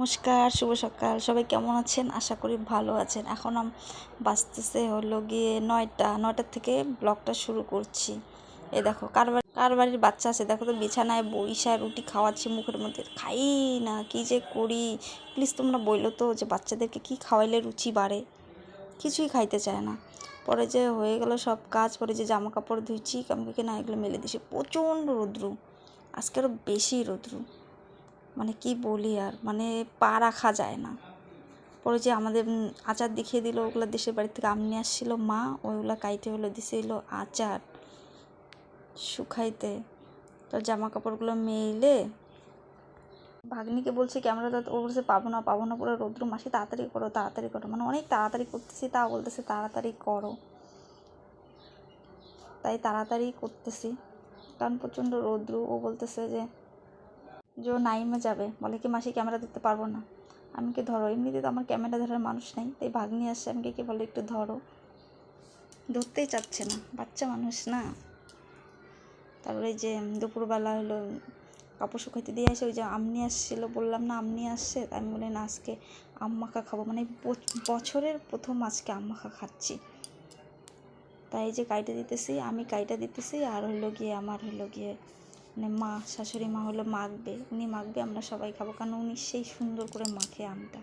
নমস্কার, শুভ সকাল। সবাই কেমন আছেন? আশা করি ভালো আছেন। এখন বাজতেছে হলো গিয়ে ৯টার থেকে ব্লগটা শুরু করছি। এই দেখো কার বাড়ির বাচ্চা আছে দেখো তো, বিছানায় বইসা রুটি খাওয়াচ্ছি মুখের মধ্যে, খাই না, কি যে করি। প্লিজ তোমরা বইলো তো যে বাচ্চাদেরকে কি খাওয়াইলে রুচি বাড়ে। কিছুই খাইতে চায় না। পরে যে হয়ে গেল সব কাজ, পরে যে জামা কাপড় ধুইছি কামকে না, এগুলো মেলে দিছি। প্রচণ্ড রৌদ্র, আজকে আরও বেশি রৌদ্র, মানে কি বলি আর, মানে পা রাখা যায় না। পরে যে আমাদের আচার দেখিয়ে দিল, ওগুলো দেশের বাড়ি থেকে আম নিয়ে আসছিলো মা, ওইগুলো কাইটে হলো দিছিল আচার শুকাইতে। তো জামা কাপড়গুলো মেলে ভাগ্নিকে বলছি ক্যামেরাটা, ও বলছে পাবো না পুরো রৌদ্র, মাসি তাড়াতাড়ি করো, মানে অনেক তাড়াতাড়ি করতেছি, তা বলতেছে তাড়াতাড়ি করো, তাই তাড়াতাড়ি করতেছি কারণ প্রচণ্ড রৌদ্র। ও বলতেছে যে ও নাইমে যাবে, বলে কি মাসি ক্যামেরা ধরতে পারবো না। আমি কি ধরো, এমনিতে তো আমার ক্যামেরা ধরার মানুষ নেই, তাই ভাগ্নি আসছে, আমি কি বলে একটু ধরো, ধরতেই চাচ্ছে না, বাচ্চা মানুষ না। তারপরে যে দুপুরবেলা হলো কাপড় শুকাইতে দিয়ে আসে, ওই যে আম নিয়ে আসছিলো, বললাম না আম নিয়ে আসছে, তাই আমি বলি না আজকে আম মাখা খাবো, মানে বছরের প্রথম আজকে আম মাখা খাচ্ছি। তাই যে কাইটা দিতেছি, আমি কাইটা দিতেছি, আর হলো গিয়ে আমার হলো গিয়ে মানে মা, শাশুড়ি মা হলো মাখবে, উনি মাখবে, আমরা সবাই খাবো, কারণ উনি সেই সুন্দর করে মাখে আমটা।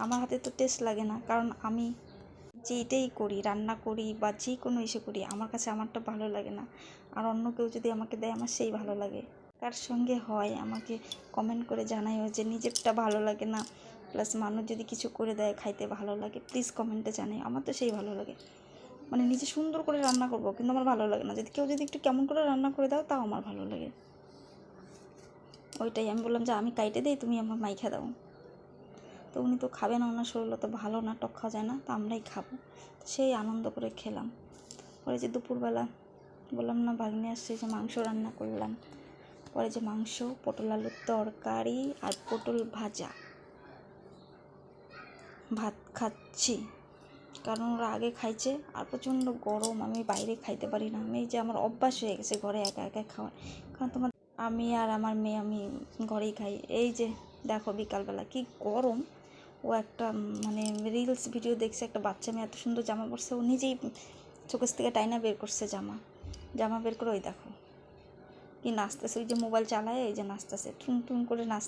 আমার হাতে তো টেস্ট লাগে না, কারণ আমি যেটাই করি, রান্না করি বা যে কোনো ইসে করি, আমার কাছে আমারটা ভালো লাগে না, আর অন্য কেউ যদি আমাকে দেয় আমার সেই ভালো লাগে। কার সঙ্গে হয় আমাকে কমেন্ট করে জানাইও যে নিজেরটা ভালো লাগে না, প্লাস মানুষ যদি কিছু করে দেয় খাইতে ভালো লাগে, প্লিজ কমেন্টে জানাই। আমার তো সেই ভালো লাগে, মানে নিজে সুন্দর করে রান্না করবো, কিন্তু আমার ভালো লাগে না, যদি কেউ যদি একটু কেমন করে রান্না করে দাও তাও আমার ভালো লাগে। ওইটাই আমি বললাম যে আমি কাইটে দিই, তুমি আমার মাইখা দাও। তো উনি তো খাবে না, ওনার শরীর তো ভালো না, টক খাওয়া যায় না, তো আমরাই খাবো। সেই আনন্দ করে খেলাম। পরে যে দুপুরবেলা বললাম না ভাগ্নে আসছে, যে মাংস রান্না করলাম। পরে যে মাংস, পটল আলুর তরকারি আর পটল ভাজা, ভাত খাচ্ছি, কারণ ওরা আগে খাইছে। আর প্রচণ্ড গরম, আমি বাইরে খাইতে পারি না, আমি যে আমার অভ্যাস হয়ে গেছে ঘরে একা একা খাওয়ার, কারণ তোমার আমি আর আমার মেয়ে আমি ঘরেই খাই। এই যে দেখো বিকালবেলা কি গরম, ও একটা মানে রিলস ভিডিও দেখছে, একটা বাচ্চা মেয়ে এত সুন্দর জামা পরছে, ও নিজেই চোখের থেকে টাইনা বের করছে জামা বের করে, ওই দেখো কি নাচতেছে, ওই যে মোবাইল চালায়, এই যে নাচতেছে, টুন টুন করে নাচতে।